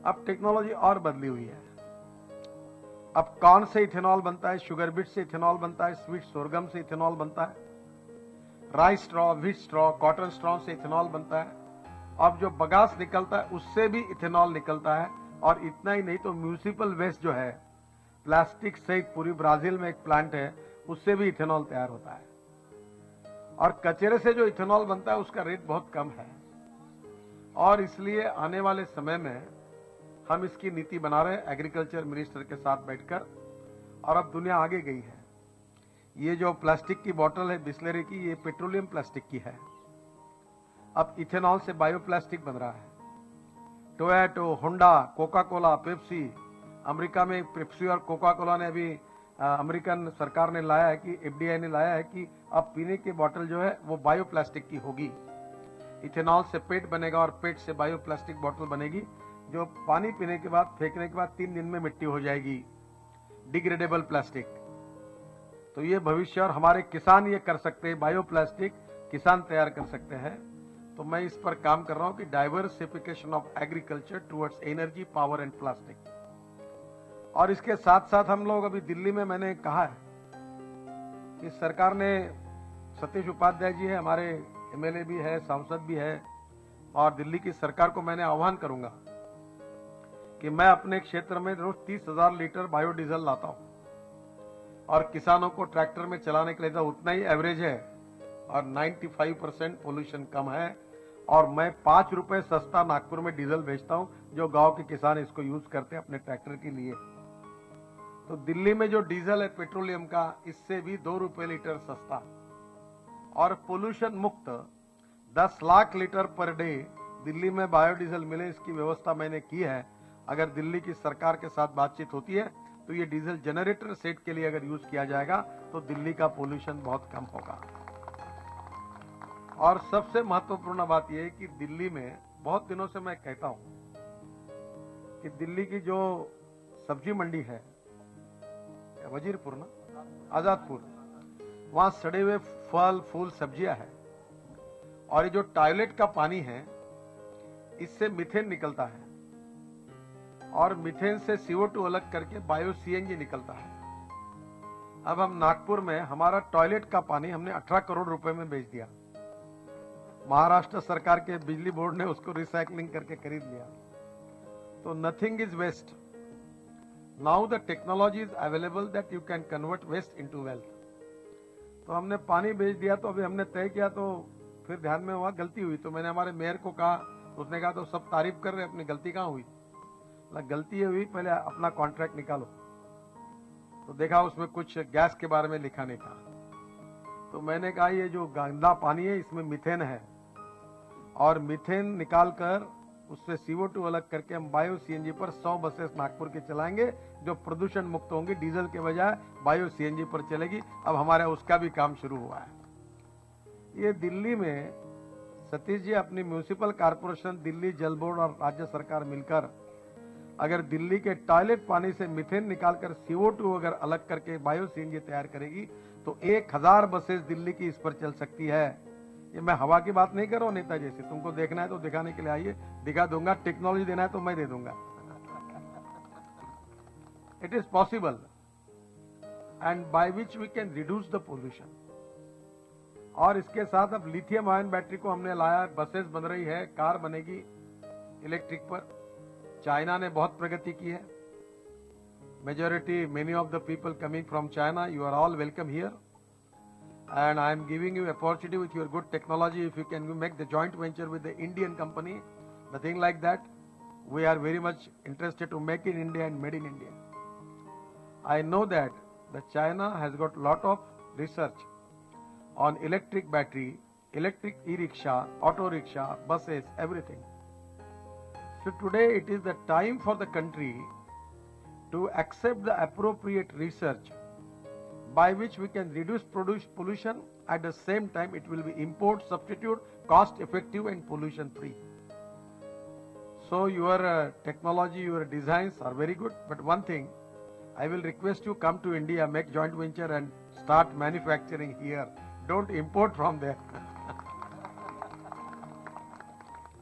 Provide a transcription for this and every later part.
अब टेक्नोलॉजी और बदली हुई है। अब कॉर्न से इथेनॉल बनता है, शुगर बीट से इथेनॉल बनता है, स्वीट सोरगम से इथेनॉल बनता है, rice straw, wheat straw, cotton straw से इथेनॉल बनता है। अब जो बगास निकलता है उससे भी इथेनॉल निकलता है। और इतना ही नहीं तो म्यूनिसिपल वेस्ट जो है, प्लास्टिक सहित पूरी ब्राजील में एक प्लांट है, उससे भी इथेनॉल तैयार होता है। और कचरे से जो इथेनॉल बनता है उसका रेट बहुत कम है। और इसलिए आने वाले समय में हम इसकी नीति बना रहे हैं एग्रीकल्चर मिनिस्टर के साथ बैठकर। और अब दुनिया आगे गई है। ये जो प्लास्टिक की बोतल है बिस्लेरी की, ये पेट्रोलियम प्लास्टिक की है। अब इथेनॉल से बायोप्लास्टिक बन रहा है। Toyota, Honda, Coca Cola, Pepsi, America में पेप्सी और कोका कोला ने अभी अमेरिकन सरकार ने लाया है कि एफडीआई ने लाया है कि अब पीने की बोतल जो है वो बायोप्लास्टिक की होगी। इथेनॉल से पेट बनेगा और पेट से बायोप्लास्टिक बोतल बनेगी, जो पानी पीने के बाद, फेंकने के बाद 3 दिन में मिट्टी हो जाएगी, डिग्रेडेबल प्लास्टिक। तो ये भविष्य, और हमारे किसान ये कर सकते हैं, बायोप्लास्टिक किसान तैयार कर सकते हैं। तो मैं इस पर काम कर रहा हूं कि diversification of agriculture towards energy, power and plastic. और इसके साथ साथ हम लोग अभी दिल्ली में, मैंने कहा है कि सरकार ने, सतीश उपाध्याय जी है हमारे, एमएलए भी है, सांसद भी है, और दिल्ली की सरकार को मैंने आह्वान करूंगा कि मैं अपने क्षेत्र में रोज 30,000 लीटर बायोडीजल लाता हूं। और किसानों को ट्रैक्टर में चलाने के लिए तो उतना ही एवरेज है, और 95% पोल्यूशन कम है। और मैं 5 रुपए सस्ता नागपुर में डीजल बेचता हूं, जो गांव के किसान इसको यूज करते हैं अपने ट्रैक्टर के लिए। तो दिल्ली में जो डीजल है पेट्रोलियम का, इससे भी 2 रुपए लीटर सस्ता और पोल्यूशन मुक्त 10 lakh litre per day Delhi में बायोडीजल मिले, इसकी व्यवस्था मैंने की है। अगर दिल्ली की सरकार के साथ बातचीत होती है तो ये डीजल जनरेटर सेट के लिए अगर यूज किया जाएगा तो दिल्ली का पोल्यूशन बहुत कम होगा। और सबसे महत्वपूर्ण बात यह है कि दिल्ली में, बहुत दिनों से मैं कहता हूं कि दिल्ली की जो सब्जी मंडी है, वजीरपुर ना, आजादपुर, वहां सड़े हुए फल, फूल, सब्जियां हैं। और ये जो टॉयलेट का पानी है, इससे मीथेन निकलता है, और मीथेन से CO2 अलग करके बायो सीएनजी निकलता है। अब हम नागपुर में हमारा टॉयलेट का पानी हमने 18 करोड़ रुपए में बेच दिया। महाराष्ट्र सरकार के बिजली बोर्ड ने उसको रिसाइकलिंग करके खरीद लिया। तो nothing is waste. Now the technology is available that you can convert waste into wealth. तो हमने पानी बेच दिया। तो अभी हमने तय किया, तो फिर ध्यान में हुआ गलती हुई, तो मैंने हमारे मेयर को कहा, उसने कहा तो सब तारीफ कर रहे, अपनी गलती कहां हुई? गलती ये हुई, पहले अपना कॉन्ट्रैक्ट निकालो। तो देखा उसमें कुछ गैस के बारे में लिखा नहीं था। तो मैंने कहा ये जो गंदा पानी है इसमें मीथेन है, और मीथेन निकालकर उससे CO2 अलग करके हम बायो सीएनजी पर 100 बसेस नागपुर के चलाएंगे, जो प्रदूषण मुक्त होंगी, डीजल के बजाय बायो सीएनजी पर चलेगी। अब हमारे उसका भी काम शुरू हुआ है। ये दिल्ली में सतीश जी, अपनी म्यूनिसिपल कॉर्पोरेशन, दिल्ली जल बोर्ड और राज्य सरकार मिलकर अगर दिल्ली के टॉयलेट पानी से मीथेन निकालकर CO2 अगर अलग करके बायो सीएनजी तैयार करेगी तो 1000 बसेस दिल्ली की इस पर चल सकती है। ये मैं हवा की बात नहीं कर रहा हूं नेता जैसे, तुमको देखना है तो दिखाने के लिए आइए, दिखा दूंगा। टेक्नोलॉजी देना है तो मैं दे दूंगा। It is possible, and by which we can reduce the pollution. और इसके साथ अब लिथियम आयन बैटरी को हमने लाया, बसेस बन रही है, कार बनेगी इलेक्ट्रिक पर। चाइना ने बहुत प्रगति की है। Majority, many of the people coming from China, you are all welcome here, and I am giving you opportunity with your good technology. If you can make the joint venture with the Indian company, nothing like that. We are very much interested to make in India and made in India. I know that the China has got lot of research on electric battery, electric e-rickshaw, auto rickshaw, buses, everything. So today it is the time for the country to accept the appropriate research by which we can reduce pollution. At the same time it will be import substitute, cost effective and pollution free. So your technology, your designs are very good, but one thing I will request you, come to India, make joint venture and start manufacturing here. Don't import from there.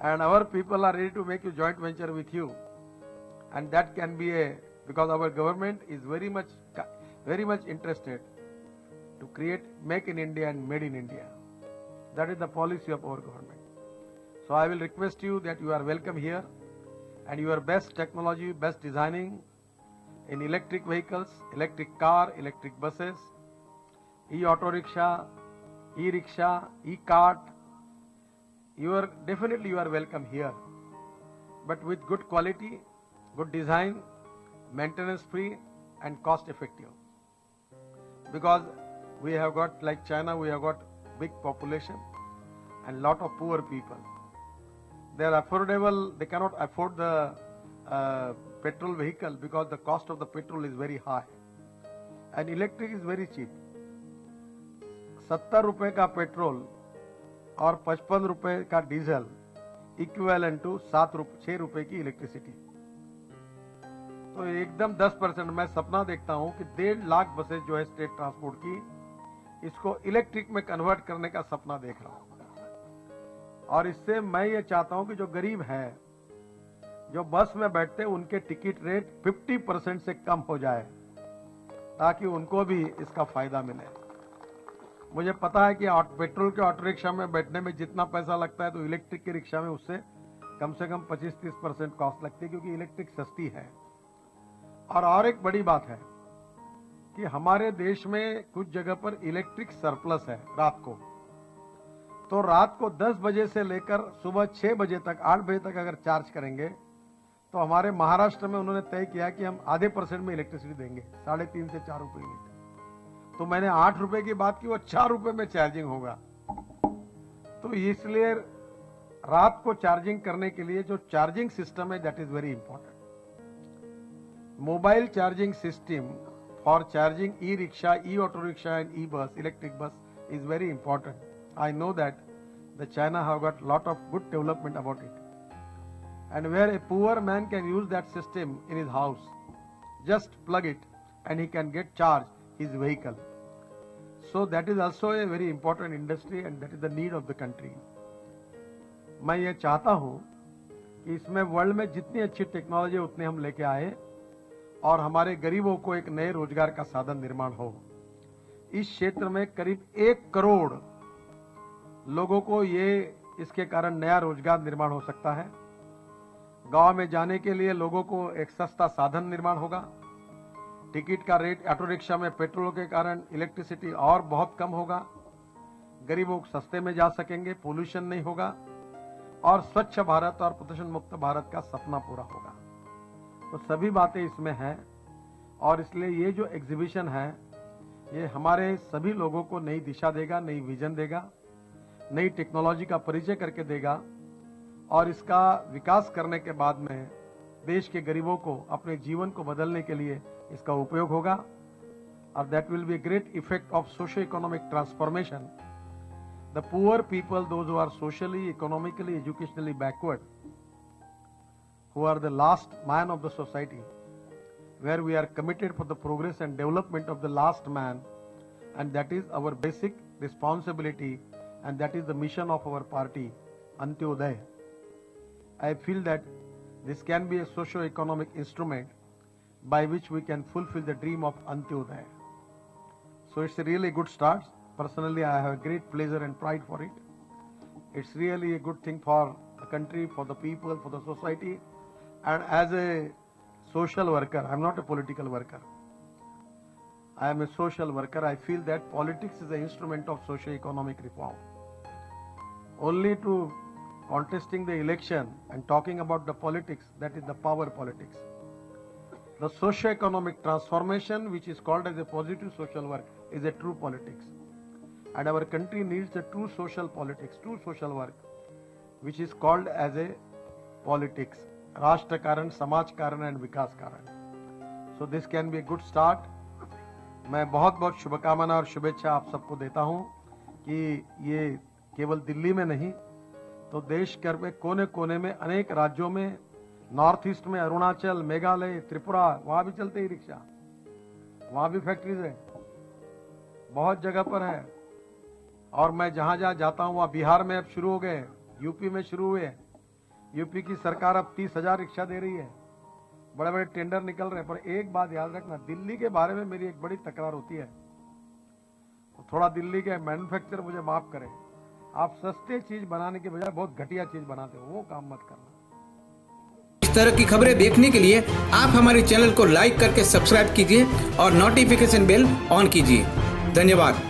And our people are ready to make a joint venture with you. and that can be because our government is very much interested to create make in India and made in India. That is the policy of our government. So I will request you that you are welcome here, and your best technology, best designing in electric vehicles, electric car, electric buses, e-auto rickshaw, e-rickshaw, e-cart. Definitely you are welcome here, but with good quality, good design, maintenance free and cost effective. Because we have got, like China, we have got big population and lot of poor people. They are affordable, they cannot afford the petrol vehicle because the cost of the petrol is very high, and electric is very cheap. 70 रुपए का petrol और 55 रुपए का diesel equivalent to 6 रुपए की electricity. तो एकदम 10%। मैं सपना देखता हूं कि 1.5 लाख बसेस जो है स्टेट ट्रांसपोर्ट की, इसको इलेक्ट्रिक में कन्वर्ट करने का सपना देख रहा हूं। और इससे मैं ये चाहता हूं कि जो गरीब है, जो बस में बैठते हैं, उनके टिकट रेट 50% से कम हो जाए, ताकि उनको भी इसका फायदा मिले। मुझे पता है कि पेट्रोल के ऑटो रिक्शा में बैठने में जितना पैसा लगता है, तो इलेक्ट्रिक के रिक्शा में उससे कम से कम 25-30% कॉस्ट लगती है, क्योंकि इलेक्ट्रिक सस्ती है। और एक बड़ी बात है कि हमारे देश में कुछ जगह पर इलेक्ट्रिक सरप्लस है रात को। तो रात को 10 बजे से लेकर सुबह 6 बजे तक, 8 बजे तक अगर चार्ज करेंगे, तो हमारे महाराष्ट्र में उन्होंने तय किया कि हम आधे % में इलेक्ट्रिसिटी देंगे, 3.5 से 4 रुपए यूनिट। तो मैंने 8 रुपए की बात की, वो 4 रुपए में चार्जिंग होगा। तो इसलिए रात को चार्जिंग करने के लिए जो चार्जिंग सिस्टम है, that is very important. Mobile charging system for charging e-rickshaw, e-auto rickshaw and e-bus, electric bus is very important. I know that the China have got lot of good development about it. And where a poor man can use that system in his house, just plug it and he can get charged his vehicle. So that is also a very important industry and that is the need of the country. मैं ये चाहता हूं कि इसमें world में जितनी अच्छी technology उतने हम लेके आए और हमारे गरीबों को एक नए रोजगार का साधन निर्माण हो। इस क्षेत्र में करीब 1 करोड़ लोगों को इसके कारण नया रोजगार निर्माण हो सकता है। गांव में जाने के लिए लोगों को एक सस्ता साधन निर्माण होगा। टिकट का रेट ऑटो रिक्शा में पेट्रोल के कारण इलेक्ट्रिसिटी और बहुत कम होगा। गरीबों को सस्ते में जा सकेंगे, पोल्यूशन नहीं होगा और स्वच्छ भारत और प्रदूषण मुक्त भारत का सपना पूरा होगा। तो सभी बातें इसमें हैं और इसलिए ये जो एग्जीबिशन है, ये हमारे सभी लोगों को नई दिशा देगा, नई विजन देगा, नई टेक्नोलॉजी का परिचय करके देगा और इसका विकास करने के बाद में देश के गरीबों को अपने जीवन को बदलने के लिए इसका उपयोग होगा। और that will be a great effect of socio-economic transformation. The poor people, those who are socially, economically, educationally backward, who are the last man of the society, where we are committed for the progress and development of the last man, and that is our basic responsibility, and that is the mission of our party, Antyodaya. I feel that this can be a socio-economic instrument by which we can fulfill the dream of Antyodaya. So it's a really good start. Personally, I have a great pleasure and pride for it. It's really a good thing for the country, for the people, for the society. And as a social worker, I'm not a political worker. I am a social worker. I feel that politics is an instrument of socio-economic reform. Only to contesting the election and talking about the politics, that is the power politics. The socio-economic transformation, which is called as a positive social work, is a true politics. And our country needs a true social politics, true social work, which is called as a politics. राष्ट्र कारण, समाज कारण and विकास कारण. So this can be a good start. मैं बहुत बहुत शुभकामना और शुभेच्छा आप सबको देता हूं कि ये केवल दिल्ली में नहीं, तो देश के कोने कोने में अनेक राज्यों में, नॉर्थ ईस्ट में अरुणाचल, मेघालय, त्रिपुरा, वहां भी चलते ही रिक्शा, वहां भी फैक्ट्रीज है, बहुत जगह पर है। और मैं जहां जहां जाता हूं वहां बिहार में अब शुरू हो गए, यूपी में शुरू हुए। यूपी की सरकार अब 30,000 रिक्शा दे रही है। बड़े बड़े टेंडर निकल रहे हैं, पर एक बात याद रखना, दिल्ली के बारे में मेरी एक बड़ी तकरार होती है, तो थोड़ा दिल्ली के मैन्युफैक्चरर मुझे माफ करें, आप सस्ते चीज बनाने के बजाय बहुत घटिया चीज बनाते हो, वो काम मत करना। इस तरह की खबरें देखने के लिए आप हमारे चैनल को लाइक करके सब्सक्राइब कीजिए और नोटिफिकेशन बेल ऑन कीजिए। धन्यवाद।